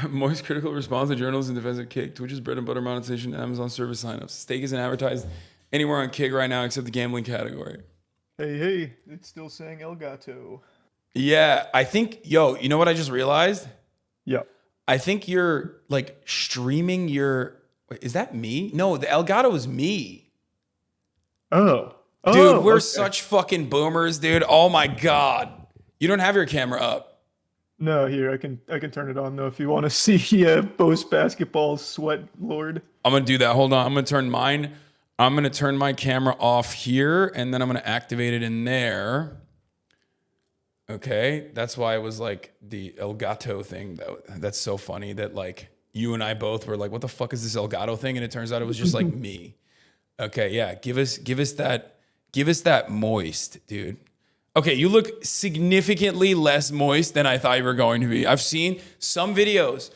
Moist critical response to journalists in defense of Kick. Twitch's bread and butter monetization, Amazon service signups. Stake isn't advertised anywhere on Kick right now except the gambling category. Hey, it's still saying El Gato. Yeah, I think, you know what I just realized? Yeah. I think you're like streaming your. Wait, is that me? No, the Elgato is me. Oh. Dude, we're okay. such fucking boomers, dude. Oh my God. You don't have your camera up. No, here I can turn it on though if you want to see post basketball sweat lord. I'm gonna do that. Hold on. I'm gonna turn my camera off here, and then I'm gonna activate it in there. Okay, that's why it was like the Elgato thing. That's so funny that like you and I both were like, "What the fuck is this Elgato thing?" And it turns out it was just like me. Okay, yeah. Give us that moist, dude. Okay, you look significantly less moist than I thought you were going to be. I've seen some videos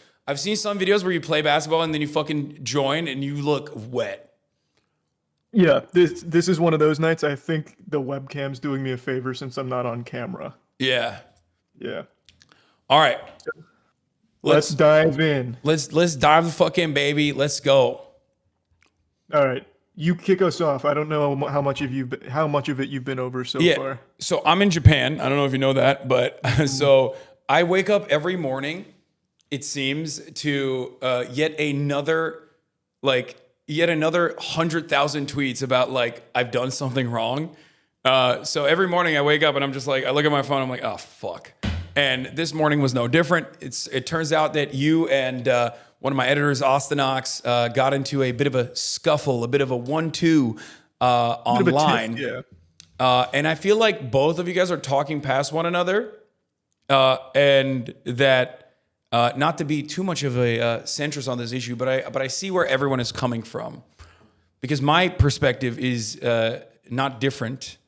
where you play basketball and then you fucking join and you look wet. Yeah, this is one of those nights. I think the webcam's doing me a favor since I'm not on camera. Yeah. Yeah. All right. Let's dive in. Let's dive the fuck in, baby. Let's go. All right. You kick us off. I don't know how much of it you've been over so far. So I'm in Japan. I don't know if you know that, but so I wake up every morning, it seems, to yet another 100,000 tweets about like I've done something wrong. So every morning I wake up and I'm just like, I look at my phone, I'm like, oh fuck. And this morning was no different. It turns out that you and one of my editors, HasanAbi, got into a bit of a scuffle, a bit of a 1-2 online. Yeah. And I feel like both of you guys are talking past one another, and that not to be too much of a centrist on this issue, but I see where everyone is coming from, because my perspective is not different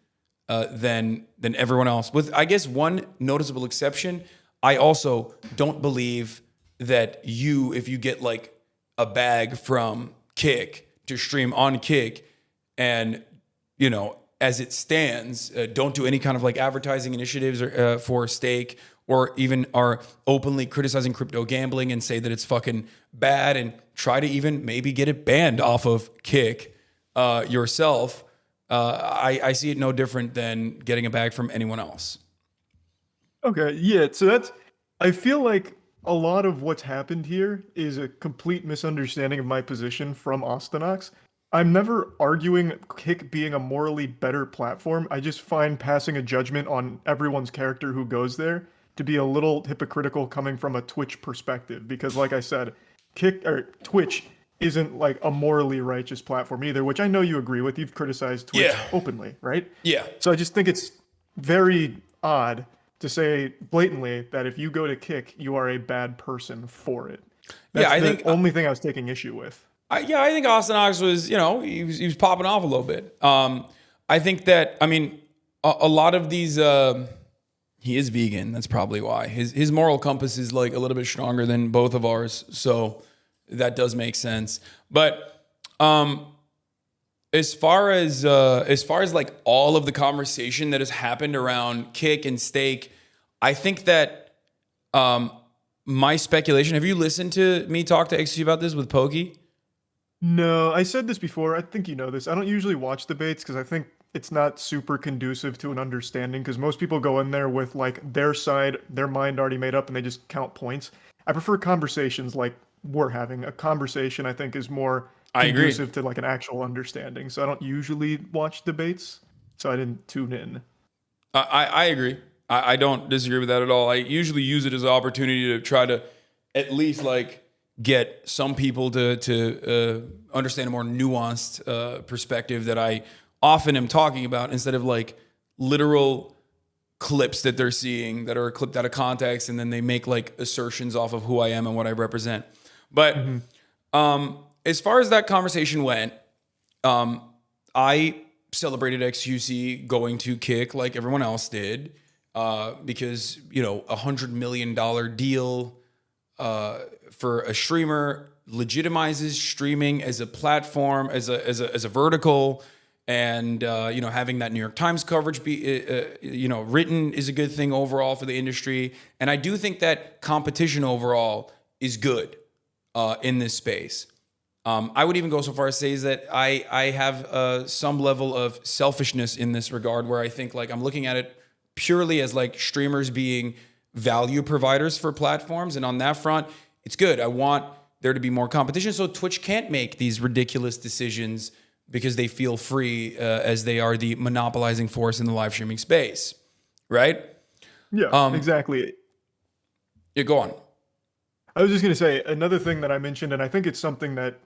than everyone else. With, I guess, one noticeable exception, I also don't believe that if you get like a bag from Kick to stream on Kick, and as it stands, don't do any kind of like advertising initiatives or for stake, or even are openly criticizing crypto gambling and say that it's fucking bad and try to even maybe get it banned off of Kick yourself. I see it no different than getting a bag from anyone else. Okay, yeah. So I feel like a lot of what's happened here is a complete misunderstanding of my position from HasanAbi. I'm never arguing Kick being a morally better platform. I just find passing a judgment on everyone's character who goes there to be a little hypocritical coming from a Twitch perspective. Because like I said, Twitch isn't like a morally righteous platform either, which I know you agree with. You've criticized Twitch openly, right? Yeah. So I just think it's very odd to say blatantly that if you go to Kick, you are a bad person for it. That's I the think only thing I was taking issue with. I think HasanAbi was, he was popping off a little bit. I think that, a lot of these, he is vegan. That's probably why his moral compass is like a little bit stronger than both of ours. So that does make sense. But as far as like all of the conversation that has happened around Kick and Stake, I think that my speculation. Have you listened to me talk to XQ about this with Pokey? No, I said this before. I think you know this. I don't usually watch debates because I think it's not super conducive to an understanding, because most people go in there with like their side, their mind already made up, and they just count points. I prefer conversations like we're having. A conversation, I think, is more conducive to like an actual understanding. So I don't usually watch debates, so I didn't tune in. I agree. I don't disagree with that at all. I usually use it as an opportunity to try to at least like get some people to understand a more nuanced perspective that I often am talking about, instead of like literal clips that they're seeing that are clipped out of context, and then they make like assertions off of who I am and what I represent. But as far as that conversation went, I celebrated XQC going to Kick like everyone else did, because $100 million deal for a streamer legitimizes streaming as a platform, as a vertical, and having that New York Times coverage be written is a good thing overall for the industry. And I do think that competition overall is good in this space. I would even go so far as to say is that I have some level of selfishness in this regard, where I think like I'm looking at it purely as like streamers being value providers for platforms. And on that front, it's good. I want there to be more competition so Twitch can't make these ridiculous decisions because they feel free as they are the monopolizing force in the live streaming space. Right? Yeah, exactly. Yeah, go on. I was just going to say another thing that I mentioned, and I think it's something that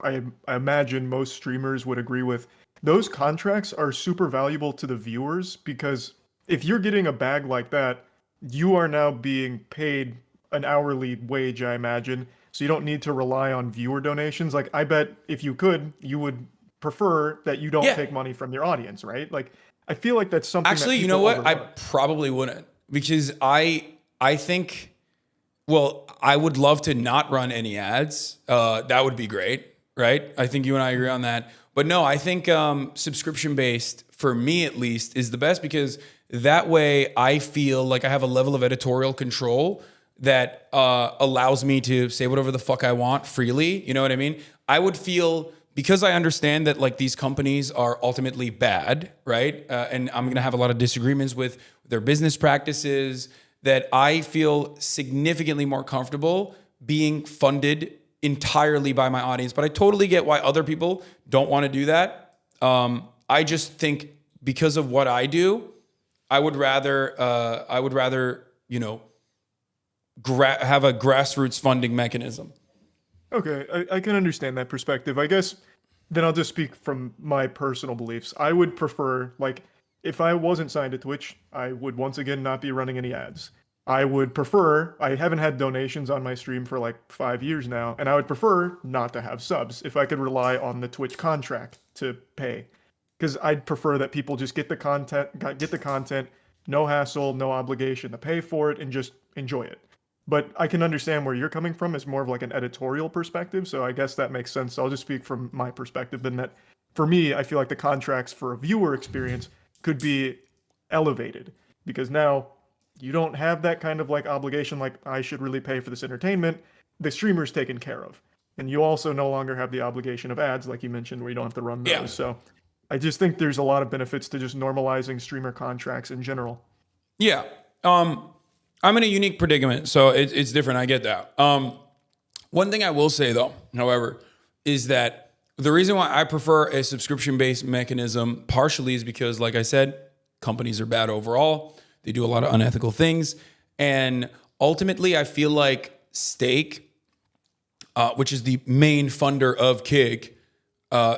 I imagine most streamers would agree with. Those contracts are super valuable to the viewers because if you're getting a bag like that, you are now being paid an hourly wage, I imagine. So you don't need to rely on viewer donations. Like, I bet if you could, you would prefer that you don't take money from your audience, right? Like, I feel like that's something. Actually, that you know what? overlook. I probably wouldn't, because I think, well, I would love to not run any ads. That would be great, right? I think you and I agree on that. But no, I think subscription based, for me at least, is the best, because that way I feel like I have a level of editorial control that allows me to say whatever the fuck I want freely. You know what I mean? I would feel, because I understand that like these companies are ultimately bad, right? And I'm gonna have a lot of disagreements with their business practices, that I feel significantly more comfortable being funded entirely by my audience. But I totally get why other people don't want to do that. I just think because of what I do, I would rather you know, have a grassroots funding mechanism. Okay, I can understand that perspective. I guess then I'll just speak from my personal beliefs. I would prefer, like, if I wasn't signed to Twitch, I would once again not be running any ads. I would prefer, I haven't had donations on my stream for like 5 years now, and I would prefer not to have subs if I could rely on the Twitch contract to pay. Because I'd prefer that people just get the content, no hassle, no obligation to pay for it, and just enjoy it. But I can understand where you're coming from as more of like an editorial perspective, so I guess that makes sense. So I'll just speak from my perspective, in that for me, I feel like the contracts for a viewer experience could be elevated, because now you don't have that kind of like obligation, like I should really pay for this entertainment. The streamer's taken care of. And you also no longer have the obligation of ads, like you mentioned, where you don't have to run those. Yeah. So I just think there's a lot of benefits to just normalizing streamer contracts in general. Yeah. I'm in a unique predicament, so it's different. I get that. One thing I will say, though, however, is that the reason why I prefer a subscription-based mechanism partially is because, like I said, companies are bad overall. They do a lot of unethical things. And ultimately, I feel like Stake, which is the main funder of Kick,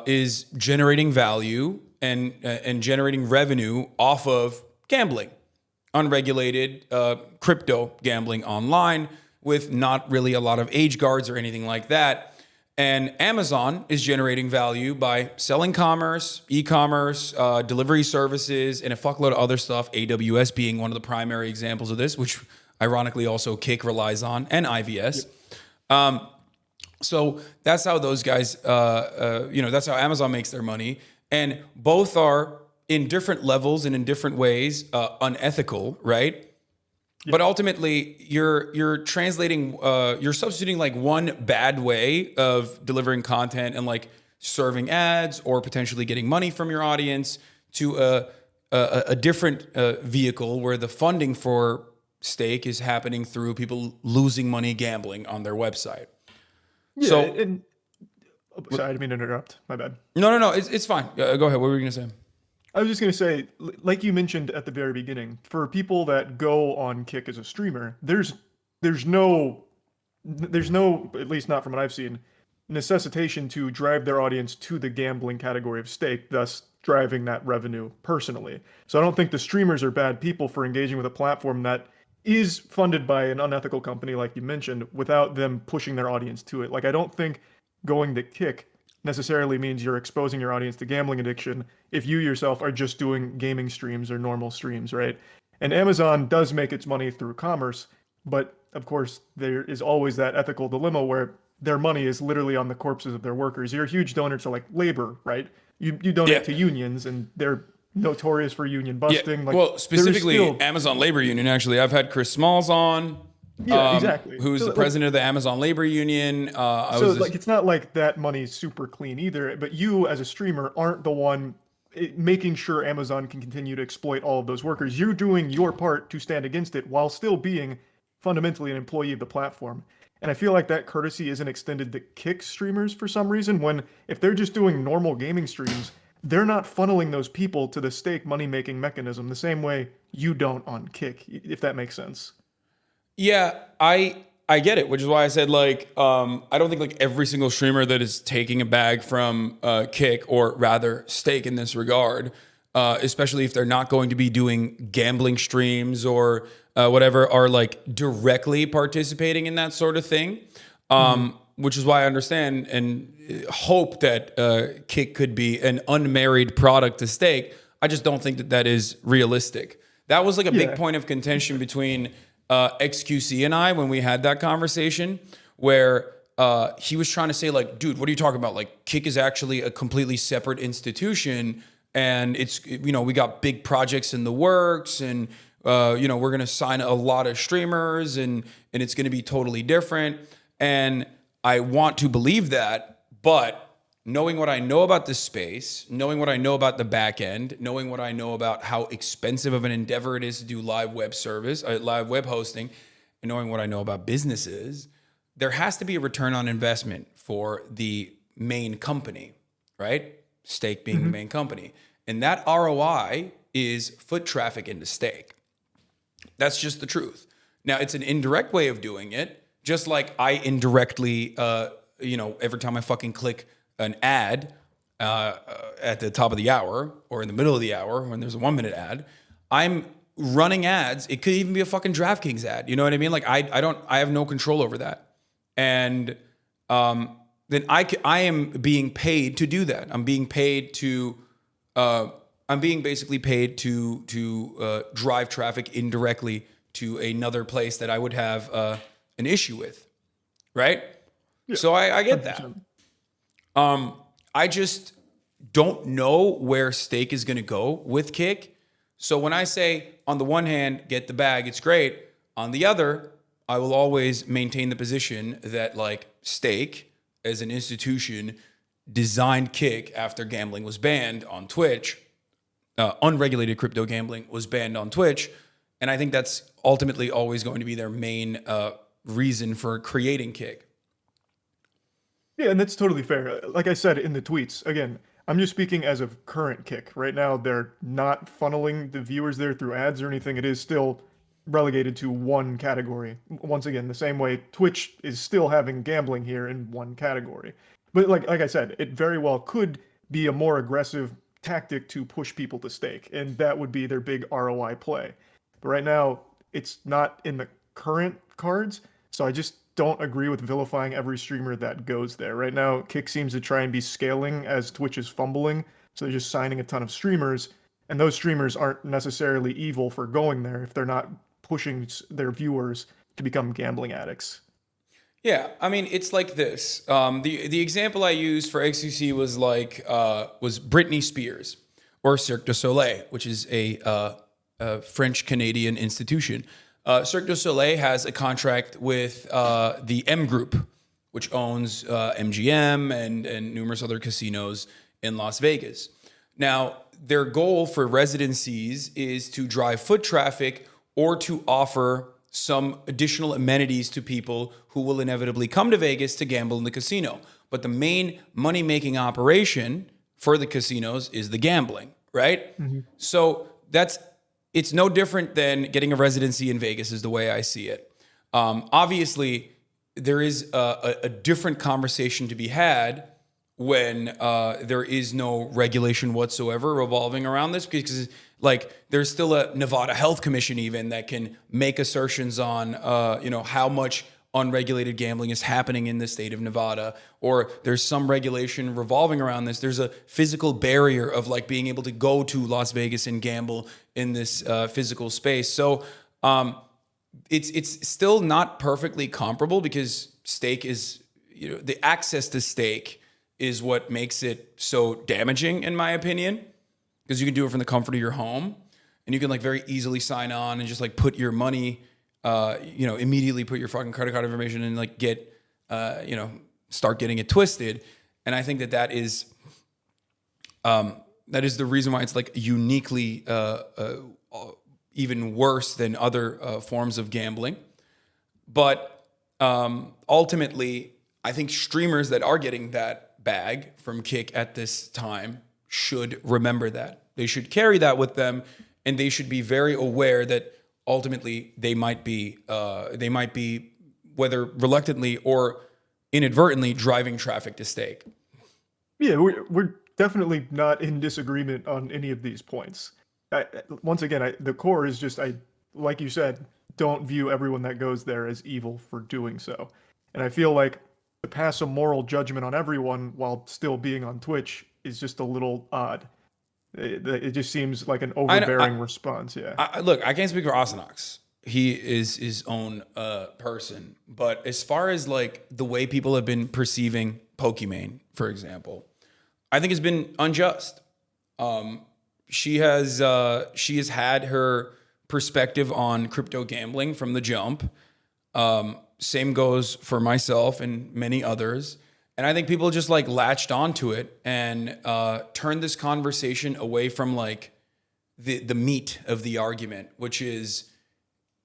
is generating value and generating revenue off of gambling. Unregulated crypto gambling online with not really a lot of age guards or anything like that. And Amazon is generating value by selling commerce, e-commerce, delivery services, and a fuckload of other stuff, AWS being one of the primary examples of this, which ironically also Kick relies on, and IVS. Yep. So that's how those guys, that's how Amazon makes their money. And both are in different levels and in different ways, unethical, right? Yeah. But ultimately, you're translating, you're substituting like one bad way of delivering content and like serving ads or potentially getting money from your audience to a different vehicle where the funding for Stake is happening through people losing money gambling on their website. Yeah, so, sorry, I didn't mean to interrupt. My bad. No, it's fine. Go ahead. What were you gonna say? I was just going to say, like you mentioned at the very beginning, for people that go on Kick as a streamer, there's no, at least not from what I've seen, necessitation to drive their audience to the gambling category of Stake, thus driving that revenue personally. So I don't think the streamers are bad people for engaging with a platform that is funded by an unethical company, like you mentioned, without them pushing their audience to it. Like, I don't think going to Kick necessarily means you're exposing your audience to gambling addiction if you yourself are just doing gaming streams or normal streams, right? And Amazon does make its money through commerce, but of course there is always that ethical dilemma where their money is literally on the corpses of their workers. You're a huge donor to like labor, right? You donate to unions, and they're notorious for union busting. Yeah. Like, well, specifically Amazon Labor Union, actually. I've had Chris Smalls on. Yeah, exactly. who's So, the president of the Amazon Labor Union. It's not like that money's super clean either, but you as a streamer aren't the one making sure Amazon can continue to exploit all of those workers. You're doing your part to stand against it while still being fundamentally an employee of the platform. And I feel like that courtesy isn't extended to Kick streamers for some reason, when if they're just doing normal gaming streams, they're not funneling those people to the stake money-making mechanism the same way you don't on Kick, if that makes sense. Yeah, I get it, which is why I said like I don't think like every single streamer that is taking a bag from Kick, or rather Stake in this regard, especially if they're not going to be doing gambling streams or whatever, are like directly participating in that sort of thing. Which is why I understand and hope that Kick could be an unmarried product to Stake. I just don't think that that is realistic. That was like a big point of contention between XQC and I when we had that conversation, where he was trying to say like, dude, what are you talking about? Like, Kick is actually a completely separate institution, and it's, you know, we got big projects in the works, and you know, we're gonna sign a lot of streamers, and it's gonna be totally different. And I want to believe that, but knowing what I know about this space, knowing what I know about the back end, knowing what I know about how expensive of an endeavor it is to do live web service, live web hosting, and knowing what I know about businesses, there has to be a return on investment for the main company, right? Stake being the main company. And that ROI is foot traffic into Stake. That's just the truth. Now, it's an indirect way of doing it, just like I indirectly, you know, every time I fucking click an ad at the top of the hour or in the middle of the hour when there's a 1 minute ad, I'm running ads. It could even be a fucking DraftKings ad. You know what I mean? Like I have no control over that. And then I am being paid to do that. I'm being paid to, I'm being basically paid to drive traffic indirectly to another place that I would have an issue with, right? Yeah, so I get 100%. That. I just don't know where Stake is going to go with Kick. So when I say, on the one hand, get the bag, it's great. On the other, I will always maintain the position that like Stake as an institution designed Kick after gambling was banned on Twitch. Unregulated crypto gambling was banned on Twitch. And I think that's ultimately always going to be their main reason for creating Kick. Yeah, and that's totally fair. Like I said in the tweets, again, I'm just speaking as of current Kick. Right now, they're not funneling the viewers there through ads or anything. It is still relegated to one category. Once again, the same way Twitch is still having gambling here in one category. But like I said, it very well could be a more aggressive tactic to push people to Stake, and that would be their big ROI play. But right now, it's not in the current cards, so I just don't agree with vilifying every streamer that goes there. Right now, Kick seems to try and be scaling as Twitch is fumbling, so they're just signing a ton of streamers, and those streamers aren't necessarily evil for going there if they're not pushing their viewers to become gambling addicts. Yeah, I mean, it's like this. The example I used for XQC was like was Britney Spears or Cirque du Soleil, which is a French-Canadian institution. Cirque du Soleil has a contract with the M Group, which owns MGM and numerous other casinos in Las Vegas. Now, their goal for residencies is to drive foot traffic or to offer some additional amenities to people who will inevitably come to Vegas to gamble in the casino. But the main money-making operation for the casinos is the gambling, right? Mm-hmm. So it's no different than getting a residency in Vegas is the way I see it. Obviously, there is a different conversation to be had when there is no regulation whatsoever revolving around this, because like there's still a Nevada Health Commission even that can make assertions on how much unregulated gambling is happening in the state of Nevada, or there's some regulation revolving around this. There's a physical barrier of like being able to go to Las Vegas and gamble in this physical space. So it's still not perfectly comparable, because Stake is, the access to Stake is what makes it so damaging, in my opinion, because you can do it from the comfort of your home, and you can like very easily sign on and just like put your money immediately put your fucking credit card information and like get, start getting it twisted. And I think that is the reason why it's like uniquely even worse than other forms of gambling. But ultimately, I think streamers that are getting that bag from Kick at this time should remember that. They should carry that with them, and they should be very aware that ultimately they might be whether reluctantly or inadvertently driving traffic to stake. Yeah, we're definitely not in disagreement on any of these points. Once again, the core is just, like you said, don't view everyone that goes there as evil for doing so. And I feel like to pass a moral judgment on everyone while still being on Twitch is just a little odd. It just seems like an overbearing response. Yeah. Look, I can't speak for HasanAbi. He is his own person. But as far as like the way people have been perceiving Pokimane, for example, I think it's been unjust. She has had her perspective on crypto gambling from the jump. Same goes for myself and many others. And I think people just like latched onto it and turned this conversation away from like the meat of the argument, which is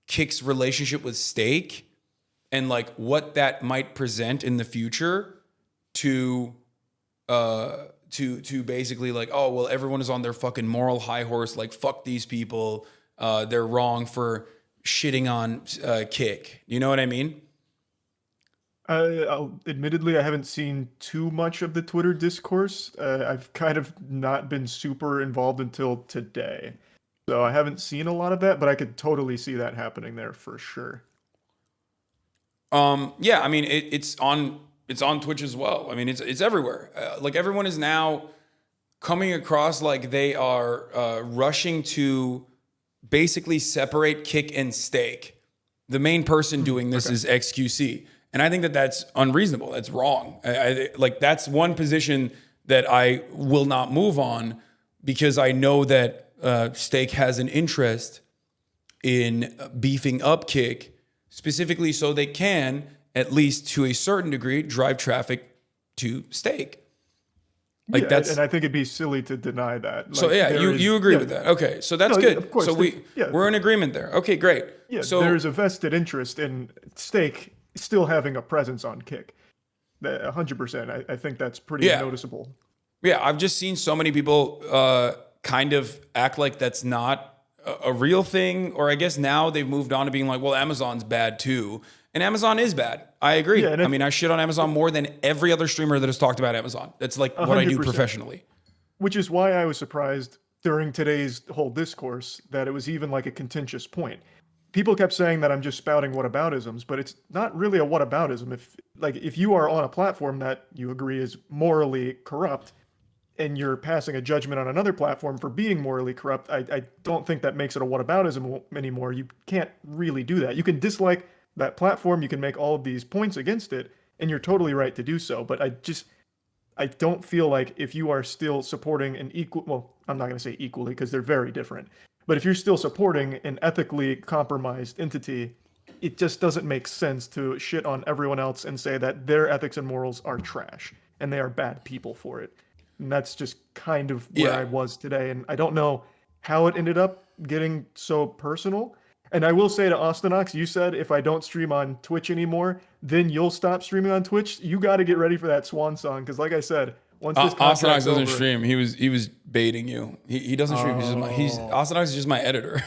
Kick's relationship with stake and like what that might present in the future to basically like, oh, well, everyone is on their fucking moral high horse. Like, fuck these people. They're wrong for shitting on Kick. You know what I mean? Admittedly, I haven't seen too much of the Twitter discourse. I've kind of not been super involved until today. So I haven't seen a lot of that, but I could totally see that happening there for sure. Yeah, I mean, it's on Twitch as well. I mean, it's everywhere. Like everyone is now coming across like they are rushing to basically separate Kick and stake. The main person doing this is XQC. And I think that that's unreasonable. That's wrong. Like that's one position that I will not move on because I know that Stake has an interest in beefing up Kick specifically so they can, at least to a certain degree, drive traffic to Stake. Like yeah, that's, and I think it'd be silly to deny that. So like, yeah, you agree with that. Okay, so that's good. Of course, so we're in agreement there. Okay, great. Yeah, so there's a vested interest in Stake still having a presence on Kick. 100%. I think that's pretty noticeable. Yeah, I've just seen so many people kind of act like that's not a real thing, or I guess now they've moved on to being like, well, Amazon's bad too. And Amazon is bad. I agree. Yeah, I mean, I shit on Amazon more than every other streamer that has talked about Amazon. That's like 100%. What I do professionally. Which is why I was surprised during today's whole discourse that it was even like a contentious point. People kept saying that I'm just spouting whataboutisms, but it's not really a whataboutism. If you are on a platform that you agree is morally corrupt and you're passing a judgment on another platform for being morally corrupt, I don't think that makes it a whataboutism anymore. You can't really do that. You can dislike that platform, you can make all of these points against it, and you're totally right to do so. But I don't feel like if you are still supporting an equal, well, I'm not going to say equally because they're very different. But if you're still supporting an ethically compromised entity, it just doesn't make sense to shit on everyone else and say that their ethics and morals are trash and they are bad people for it. And that's just kind of where I was today. And I don't know how it ended up getting so personal. And I will say to HasanAbi, you said if I don't stream on Twitch anymore, then you'll stop streaming on Twitch. You got to get ready for that swan song because, like I said, once this contract's doesn't over, stream. He was baiting you. He doesn't stream. HasanAbi is just my editor.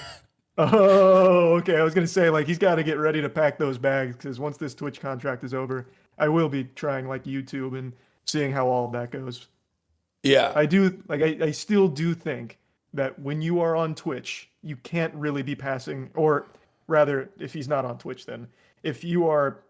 Oh, okay. I was gonna say like he's got to get ready to pack those bags because once this Twitch contract is over, I will be trying like YouTube and seeing how all of that goes. Yeah, I do. Like I still do think that when you are on Twitch, you can't really be passing, or rather, if he's not on Twitch, then if you are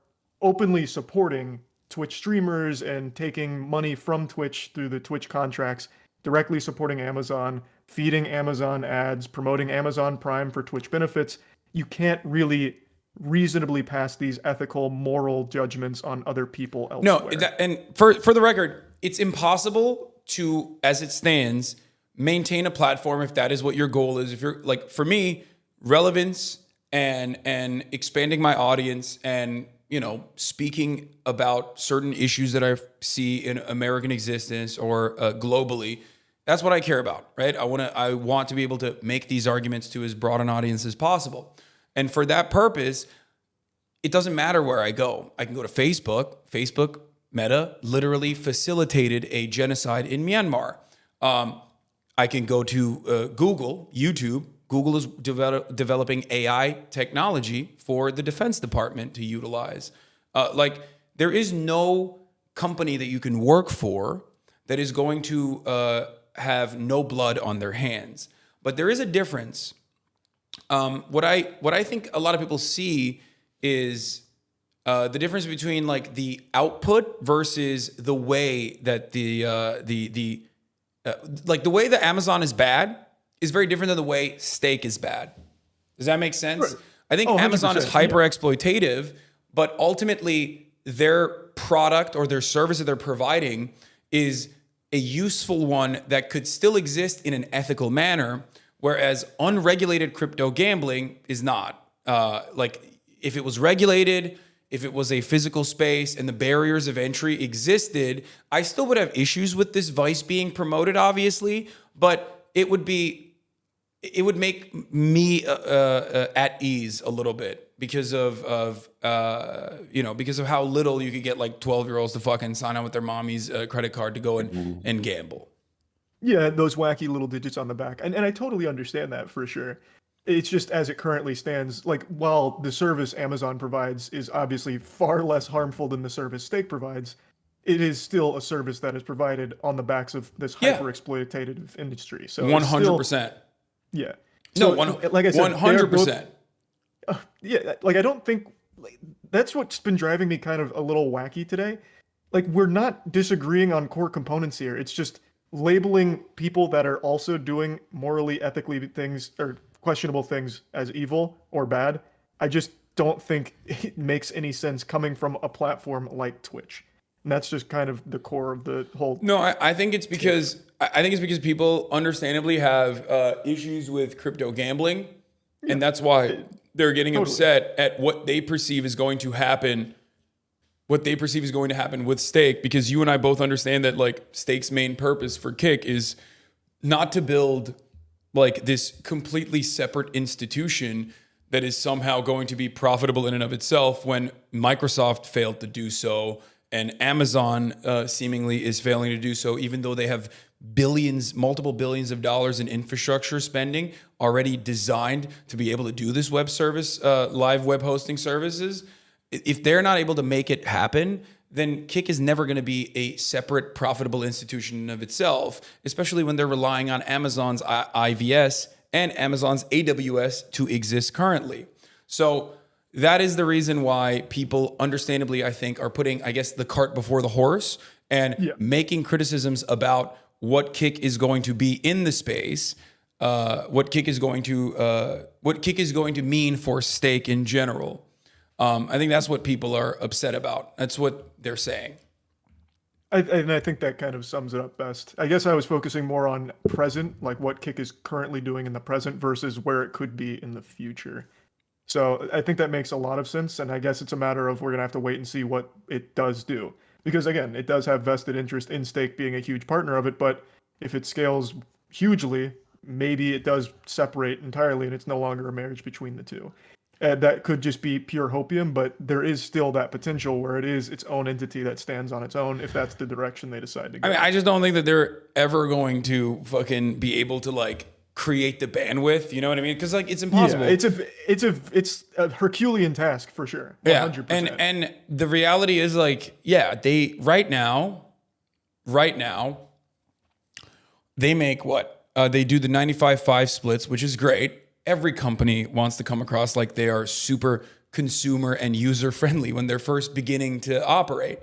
openly supporting Twitch streamers and taking money from Twitch through the Twitch contracts, directly supporting Amazon, feeding Amazon ads, promoting Amazon Prime for Twitch benefits, you can't really reasonably pass these ethical, moral judgments on other people elsewhere. No, and for the record, it's impossible to, as it stands, maintain a platform if that is what your goal is. If you're like, for me, relevance and expanding my audience and, you know, speaking about certain issues that I see in American existence or globally. That's what I care about, right? I want to be able to make these arguments to as broad an audience as possible. And for that purpose, it doesn't matter where I go. I can go to Facebook. Facebook, Meta, literally facilitated a genocide in Myanmar. I can go to Google, YouTube. Google is developing AI technology for the Defense Department to utilize. Like, there is no company that you can work for that is going to have no blood on their hands. But there is a difference. What I think a lot of people see is the difference between like the output versus the way that the way that Amazon is bad is very different than the way steak is bad. Does that make sense? Right. I think Amazon is hyper exploitative, but ultimately their product or their service that they're providing is a useful one that could still exist in an ethical manner, whereas unregulated crypto gambling is not. Like, if it was regulated, if it was a physical space and the barriers of entry existed, I still would have issues with this vice being promoted, obviously, but it would make me at ease a little bit because of how little you could get like 12-year-olds to fucking sign on with their mommy's credit card to go and gamble. Yeah, those wacky little digits on the back. And I totally understand that for sure. It's just as it currently stands, like, while the service Amazon provides is obviously far less harmful than the service Stake provides, it is still a service that is provided on the backs of this hyper-exploitative industry. So 100%. Yeah. No, So, like I said, 100%. Yeah, like, I don't think that's what's been driving me kind of a little wacky today. Like, we're not disagreeing on core components here. It's just labeling people that are also doing morally, ethically things or questionable things as evil or bad. I just don't think it makes any sense coming from a platform like Twitch. And that's just kind of the core of the whole. No, I think it's because people understandably have issues with crypto gambling, and that's why they're getting upset at what they perceive is going to happen. What they perceive is going to happen with Stake, because you and I both understand that like Stake's main purpose for Kick is not to build like this completely separate institution that is somehow going to be profitable in and of itself, when Microsoft failed to do so and Amazon seemingly is failing to do so, even though they have multiple billions of dollars in infrastructure spending already designed to be able to do this web service, live web hosting services. If they're not able to make it happen, then Kick is never going to be a separate profitable institution in and of itself, especially when they're relying on Amazon's IVS and Amazon's AWS to exist currently. So that is the reason why people, understandably, I think, are putting, I guess, the cart before the horse and making criticisms about what Kick is going to be in the space, what Kick is going to mean for Stake in general. I think that's what people are upset about. That's what they're saying. And I think that kind of sums it up best. I guess I was focusing more on present, like what Kick is currently doing in the present versus where it could be in the future. So I think that makes a lot of sense. And I guess it's a matter of we're going to have to wait and see what it does do. Because again, it does have vested interest in Stake being a huge partner of it. But if it scales hugely, maybe it does separate entirely and it's no longer a marriage between the two. That could just be pure hopium, but there is still that potential where it is its own entity that stands on its own if that's the direction they decide to go. I mean, I just don't think that they're ever going to fucking be able to like create the bandwidth. You know what I mean? Because like it's impossible. Yeah, it's a Herculean task for sure. 100%. Yeah, and the reality is like, yeah, they right now, they make what they do the 95/5 splits, which is great. Every company wants to come across like they are super consumer and user friendly when they're first beginning to operate.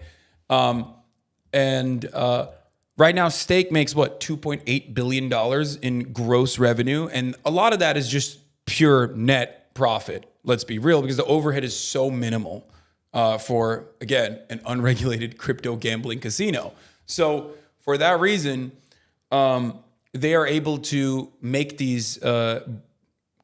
Right now, Stake makes what, $2.8 billion in gross revenue. And a lot of that is just pure net profit. Let's be real, because the overhead is so minimal for, again, an unregulated crypto gambling casino. So for that reason, they are able to make these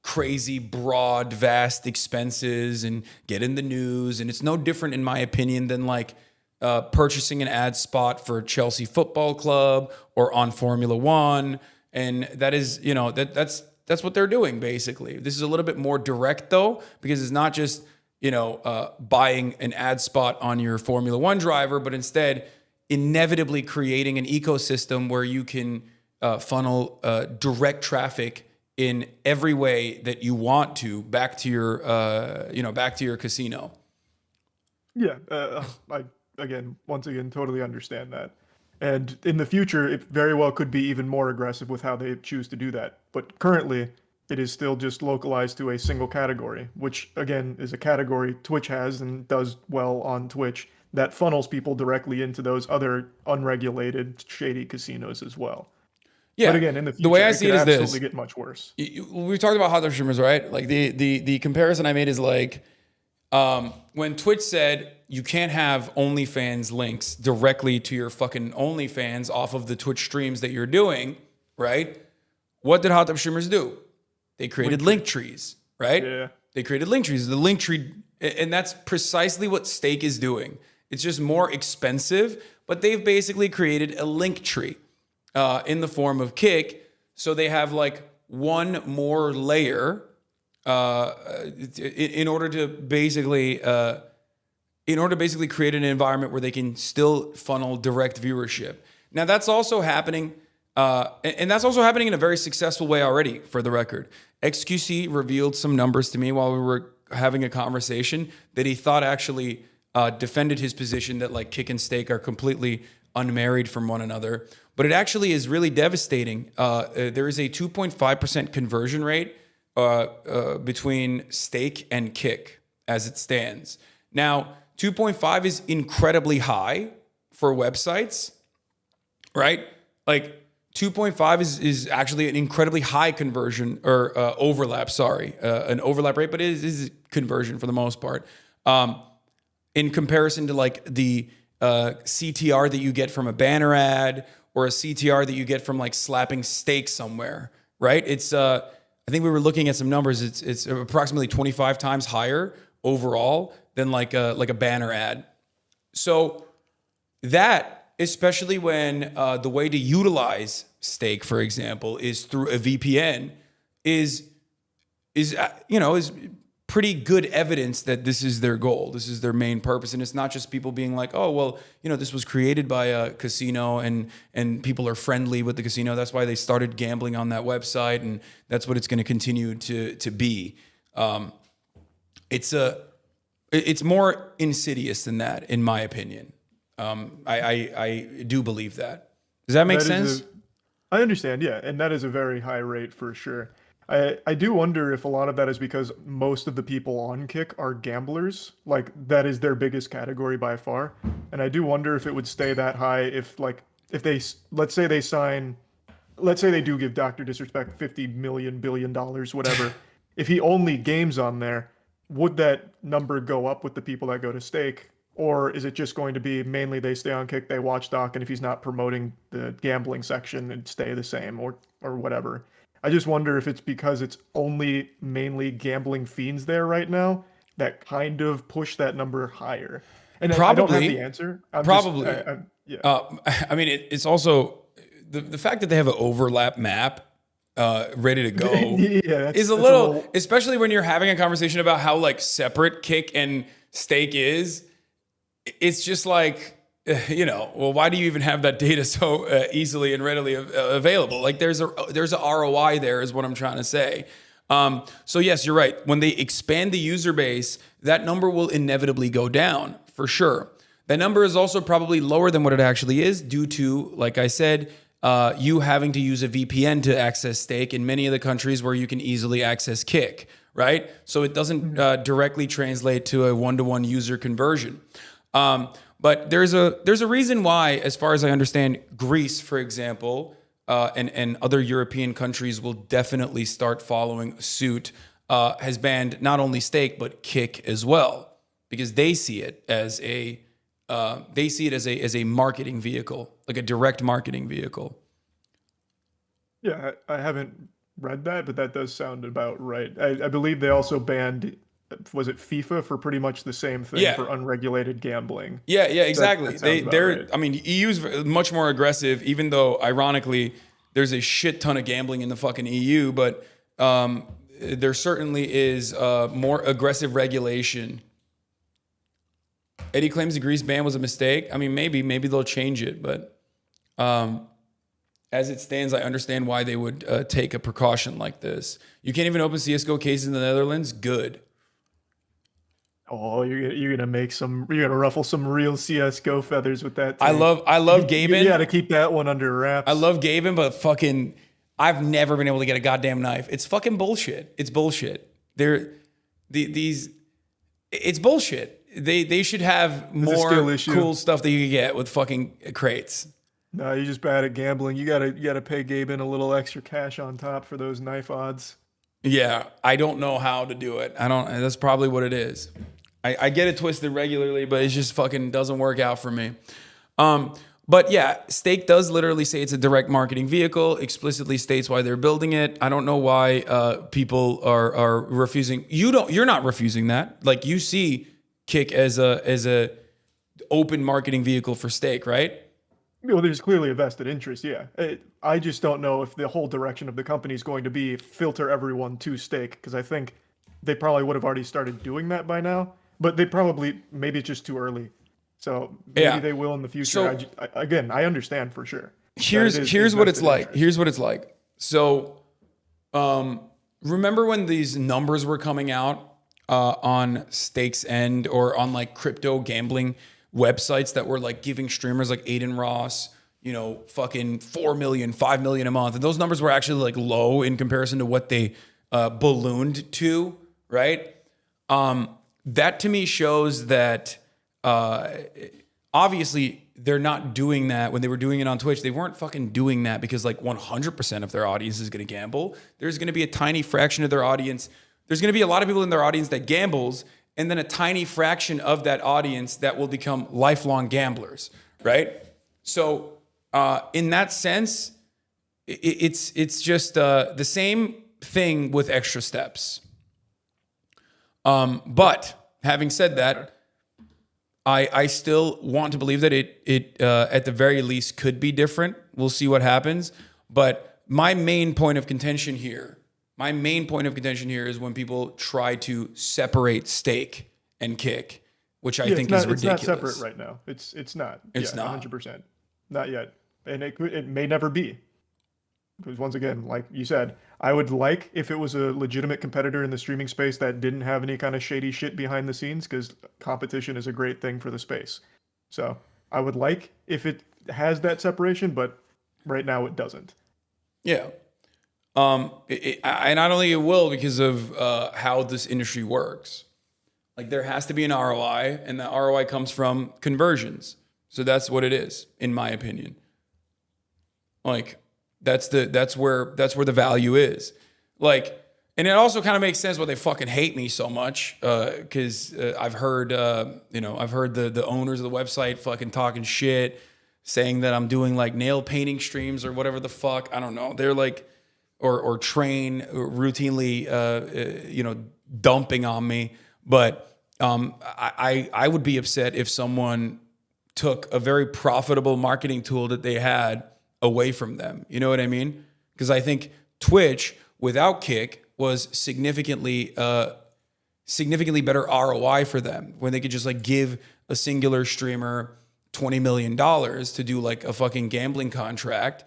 crazy, broad, vast expenses and get in the news. And it's no different, in my opinion, than like purchasing an ad spot for Chelsea Football Club or on Formula One. And that is, you know, that's what they're doing, basically. This is a little bit more direct, though, because it's not just, you know, buying an ad spot on your Formula One driver, but instead inevitably creating an ecosystem where you can funnel direct traffic in every way that you want to back to your, back to your casino. Yeah, once again, totally understand that. And in the future, it very well could be even more aggressive with how they choose to do that. But currently, it is still just localized to a single category, which again is a category Twitch has and does well on Twitch that funnels people directly into those other unregulated, shady casinos as well. Yeah, but again, in the future, the way I see it is this: absolutely get much worse. We talked about hot tub streamers, right? Like the comparison I made is like when Twitch said you can't have OnlyFans links directly to your fucking OnlyFans off of the Twitch streams that you're doing, right? What did hot tub streamers do? They created link trees, right? Yeah. They created link trees. The link tree, and that's precisely what Stake is doing. It's just more expensive, but they've basically created a link tree in the form of Kick. So they have like one more layer in order to basically create an environment where they can still funnel direct viewership. Now that's also happening, and that's also happening in a very successful way already, for the record. XQC revealed some numbers to me while we were having a conversation that he thought actually defended his position that like Kick and Stake are completely unmarried from one another. But it actually is really devastating. There is a 2.5% conversion rate between Stake and Kick as it stands. Now, 2.5 is incredibly high for websites, right? Like 2.5 is actually an incredibly high conversion or overlap, an overlap rate, but it is conversion for the most part. In comparison to like the CTR that you get from a banner ad or a CTR that you get from like slapping steak somewhere, right? It's I think we were looking at some numbers. It's approximately 25 times higher overall than like a banner ad. So that, especially when the way to utilize Stake, for example, is through a VPN, is pretty good evidence that this is their goal. This is their main purpose. And it's not just people being like, oh, well, this was created by a casino and people are friendly with the casino. That's why they started gambling on that website. And that's what it's going to continue to be. It's more insidious than that, in my opinion. I do believe that. Does that make sense? I understand, yeah. And that is a very high rate for sure. I do wonder if a lot of that is because most of the people on Kick are gamblers. Like, that is their biggest category by far. And I do wonder if it would stay that high if they, let's say they do give Dr. Disrespect $50 million, billion, whatever. If he only games on there, would that number go up with the people that go to Stake? Or is it just going to be mainly they stay on Kick, they watch Doc, and if he's not promoting the gambling section, it'd stay the same or whatever? I just wonder if it's because it's only mainly gambling fiends there right now that kind of push that number higher. And probably, I don't have the answer. I mean, it's also the fact that they have an overlap map ready to go is a little, especially when you're having a conversation about how like separate Kick and Stake is. It's just like, well, why do you even have that data so easily and readily available? Like there's a ROI there is what I'm trying to say. So yes, you're right. When they expand the user base, that number will inevitably go down for sure. That number is also probably lower than what it actually is due to, like I said, you having to use a VPN to access Stake in many of the countries where you can easily access Kick, right? So it doesn't directly translate to a one-to-one user conversion. But there's a reason why, as far as I understand, Greece, for example, and other European countries will definitely start following suit, has banned not only Stake but Kick as well, because they see it as a marketing vehicle, like a direct marketing vehicle. Yeah, I haven't read that, but that does sound about right. I believe they also banned, was it FIFA for pretty much the same thing Yeah. for unregulated gambling. Yeah, yeah, So that, exactly. that sounds about They're. right. I mean, EU's much more aggressive, even though ironically there's a shit ton of gambling in the fucking EU. But there certainly is more aggressive regulation. Eddie claims the Greece ban was a mistake. I mean, maybe they'll change it, but as it stands, I understand why they would take a precaution like this. You can't even open CS:GO cases in the Netherlands. Good. Oh, you're gonna make some, you're gonna ruffle some real CS:GO feathers with that I take. love You Gaben. got to keep that one under I wraps. love Gaben, but fucking, I've never been able to get a goddamn knife. It's fucking bullshit. It's bullshit. These, it's bullshit. They should have a more skill issue. cool stuff that you can get with fucking crates. No, you're just bad at gambling. You gotta pay Gaben a little extra cash on top for those knife odds. Yeah, I don't know how to do it. I don't. That's probably what it is. I get it twisted regularly, but it just fucking doesn't work out for me. But yeah, Stake does literally say it's a direct marketing vehicle. Explicitly states why they're building it. I don't know why people are refusing. You're not refusing that. Like you see Kick as a open marketing vehicle for Stake, right? Well, there's clearly a vested interest, yeah. I just don't know if the whole direction of the company is going to be filter everyone to Stake, because I think they probably would have already started doing that by now. But they probably, maybe it's just too early. So maybe Yeah. they will in the future. So- Again, I understand for sure. Here's is what it's vested like. interest. Here's what it's like. So, remember when these numbers were coming out on Stakes End or on like crypto gambling websites that were like giving streamers like Aiden Ross, you know, fucking 4 million, 5 million a month, and those numbers were actually like low in comparison to what they ballooned to, right? That to me shows that obviously they're not doing that when they were doing it on Twitch. They weren't fucking doing that because like 100% of their audience is going to gamble. There's going to be a tiny fraction of their audience. There's going to be a lot of people in their audience that gambles, and then a tiny fraction of that audience that will become lifelong gamblers, right? So in that sense, it's just the same thing with extra steps. But having said that, I still want to believe that it at the very least could be different. We'll see what happens. But my main point of contention here is when people try to separate Stake and Kick, which I think is ridiculous. It's not separate right now. It's not. It's not. 100%. Not yet. And it may never be. Because once again, like you said, I would like if it was a legitimate competitor in the streaming space that didn't have any kind of shady shit behind the scenes, because competition is a great thing for the space. So I would like if it has that separation, but right now it doesn't. Yeah. And I don't think it will because of how this industry works. Like there has to be an ROI, and the ROI comes from conversions. So that's what it is, in my opinion. Like that's where the value is. Like, and it also kind of makes sense why they fucking hate me so much. Because I've heard the owners of the website fucking talking shit, saying that I'm doing like nail painting streams or whatever the fuck. I don't know. They're like, or train routinely, dumping on me. But I would be upset if someone took a very profitable marketing tool that they had away from them. You know what I mean? Because I think Twitch without Kick was significantly better ROI for them, when they could just like give a singular streamer $20 million to do like a fucking gambling contract.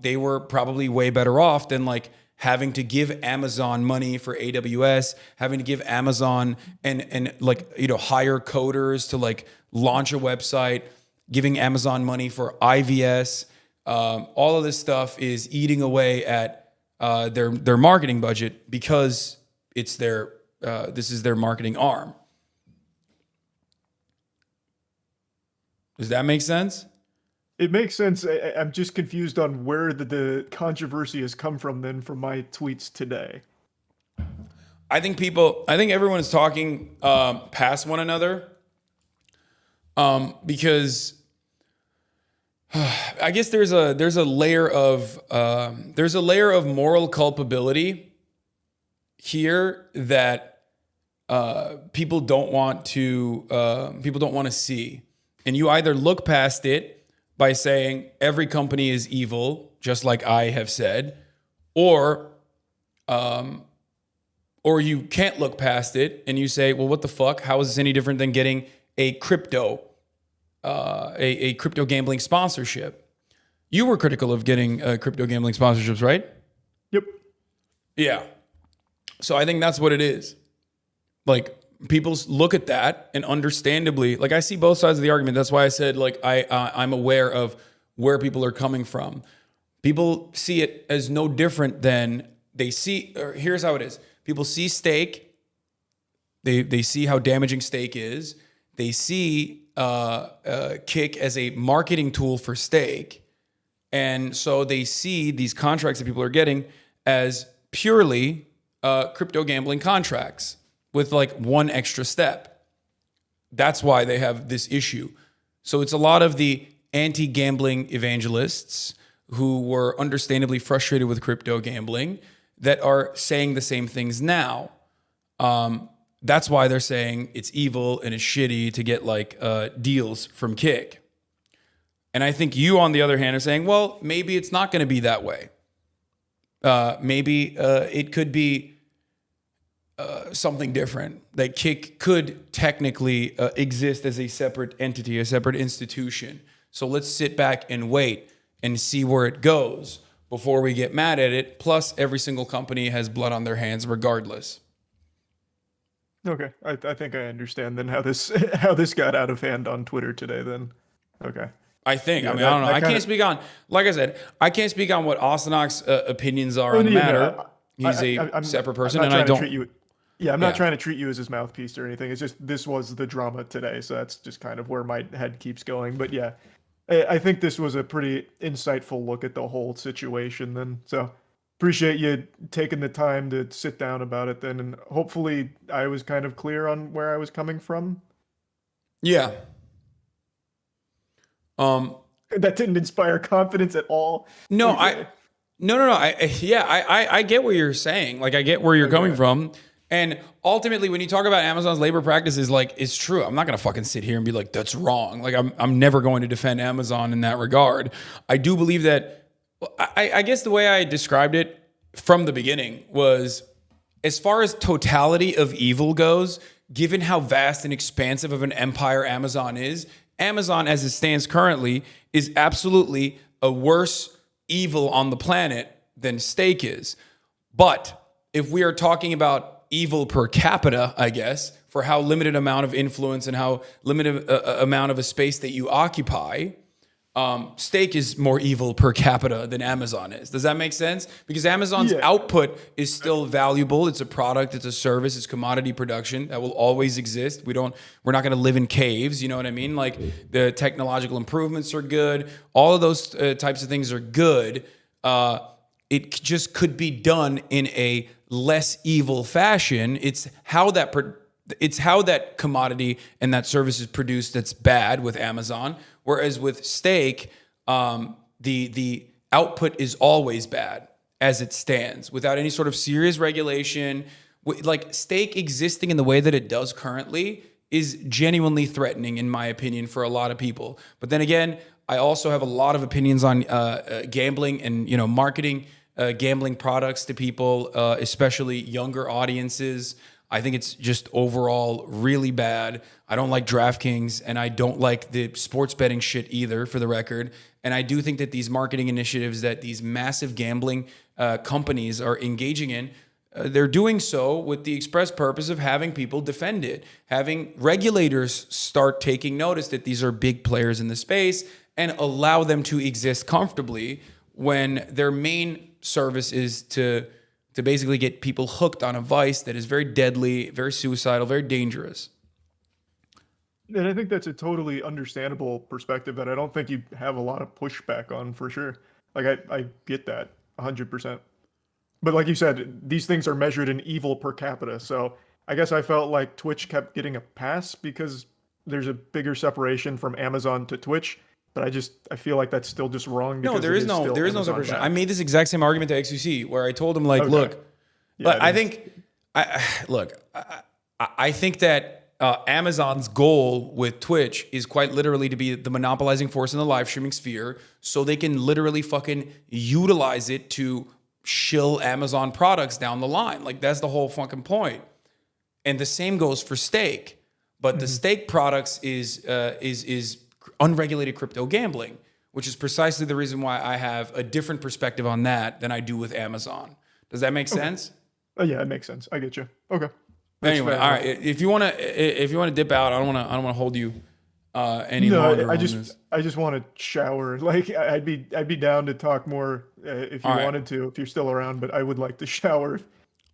They were probably way better off than like having to give Amazon money for AWS, having to give Amazon and like, you know, hire coders to like launch a website, giving Amazon money for IVS. All of this stuff is eating away at their marketing budget because it's this is their marketing arm. Does that make sense? It makes sense. I'm just confused on where the controversy has come from then from my tweets today. I think everyone is talking past one another because I guess there's a layer of moral culpability here that people don't want to see, and you either look past it by saying every company is evil, just like I have said, or you can't look past it and you say, well, what the fuck? How is this any different than getting a crypto gambling sponsorship? You were critical of getting crypto gambling sponsorships, right? Yep. Yeah. So I think that's what it is. Like, people look at that, and understandably, like, I see both sides of the argument. That's why I said, like, I'm aware of where people are coming from. People see it as no different than they see, or here's how it is. People see steak. They see how damaging steak is. They see Kick as a marketing tool for steak. And so they see these contracts that people are getting as purely crypto gambling contracts with like one extra step. That's why they have this issue. So it's a lot of the anti-gambling evangelists who were understandably frustrated with crypto gambling that are saying the same things now. That's why they're saying it's evil and it's shitty to get like deals from Kick. And I think you, on the other hand, are saying, well, maybe it's not going to be that way. Maybe it could be something different. That Kick could technically exist as a separate entity, a separate institution. So let's sit back and wait and see where it goes before we get mad at it. Plus, every single company has blood on their hands regardless. Okay, I think I understand then how this got out of hand on Twitter today then. Okay. I think. Yeah, I mean, I don't know. I can't speak on, like I said, I can't speak on what Astanak's opinions are on the matter. He's a separate person, and I don't. I'm not trying to treat you as his mouthpiece or anything. It's just this was the drama today, so that's just kind of where my head keeps going. But yeah, I think this was a pretty insightful look at the whole situation then. So appreciate you taking the time to sit down about it then, and hopefully I was kind of clear on where I was coming from. Yeah. That didn't inspire confidence at all. No, Okay. No. I get what you're saying. Like, I get where you're coming from. And ultimately, when you talk about Amazon's labor practices, like, it's true. I'm not going to fucking sit here and be like, that's wrong. Like, I'm never going to defend Amazon in that regard. I do believe that, I guess the way I described it from the beginning was, as far as totality of evil goes, given how vast and expansive of an empire Amazon is, Amazon, as it stands currently, is absolutely a worse evil on the planet than steak is. But if we are talking about evil per capita, I guess, for how limited amount of influence and how limited amount of a space that you occupy, steak is more evil per capita than Amazon is. Does that make sense? Because Amazon's output is still valuable. It's a product, it's a service, it's commodity production that will always exist. We're not going to live in caves. You know what I mean? Like, the technological improvements are good. All of those types of things are good. It just could be done in a less evil fashion. It's how that commodity and that service is produced that's bad with Amazon. Whereas with steak, the output is always bad as it stands, without any sort of serious regulation. Like, steak existing in the way that it does currently is genuinely threatening, in my opinion, for a lot of people. But then again, I also have a lot of opinions on gambling and marketing gambling products to people, especially younger audiences. I think it's just overall really bad. I don't like DraftKings, and I don't like the sports betting shit either, for the record. And I do think that these marketing initiatives that these massive gambling companies are engaging in, they're doing so with the express purpose of having people defend it, having regulators start taking notice that these are big players in the space and allow them to exist comfortably when their main service is to basically get people hooked on a vice that is very deadly, very suicidal, very dangerous. And I think that's a totally understandable perspective that I don't think you have a lot of pushback on, for sure. Like, I get that 100%. But like you said, these things are measured in evil per capita. So I guess I felt like Twitch kept getting a pass because there's a bigger separation from Amazon to Twitch. but I feel like that's still just wrong. No, Because there it is no still Amazon separation. backed. I made this exact same argument to XQC where I told him like, Okay. look, Yeah, but I think I think that Amazon's goal with Twitch is quite literally to be the monopolizing force in the live streaming sphere, so they can literally fucking utilize it to shill Amazon products down the line. Like that's the whole fucking point. And the same goes for Stake, but the Stake products is unregulated crypto gambling, which is precisely the reason why I have a different perspective on that than I do with Amazon. Does that make sense? Yeah, it makes sense. I get you. Okay. That's Anyway, fair all enough. right. If you wanna dip out, I don't wanna hold you any No, longer. I on just this. I just want to shower. Like I'd be down to talk more if you All right. wanted to, if you're still around. But I would like to shower.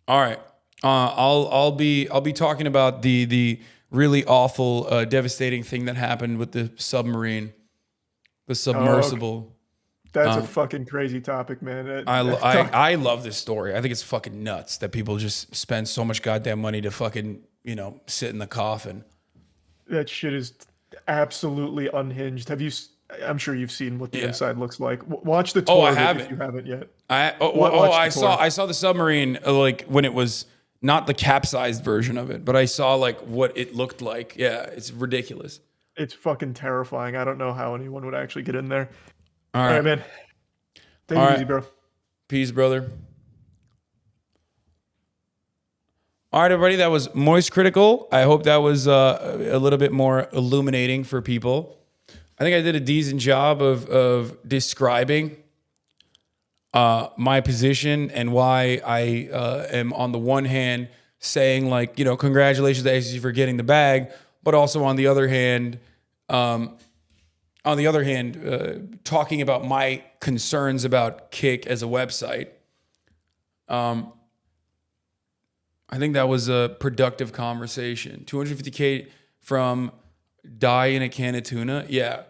All right. I'll be talking about the really awful, devastating thing that happened with the submarine, the submersible. That's a fucking crazy topic, man. I love this story. I think it's fucking nuts that people just spend so much goddamn money to fucking, sit in the coffin. That shit is absolutely unhinged. I'm sure you've seen what the inside looks like. Watch the tour I of it haven't. if you haven't yet. I the tour. saw the submarine like when it was not the capsized version of it, but I saw like what it looked like. Yeah, it's ridiculous. It's fucking terrifying. I don't know how anyone would actually get in there. All All right, right, man. Take All it right. easy, bro. Peace, brother. All right, everybody. That was Moist Critical. I hope that was a little bit more illuminating for people. I think I did a decent job of describing my position and why I am on the one hand saying like, congratulations to ACC for getting the bag, but also on the other hand, talking about my concerns about Kick as a website. I think that was a productive conversation. 250K from Die in a Can of Tuna. Yeah.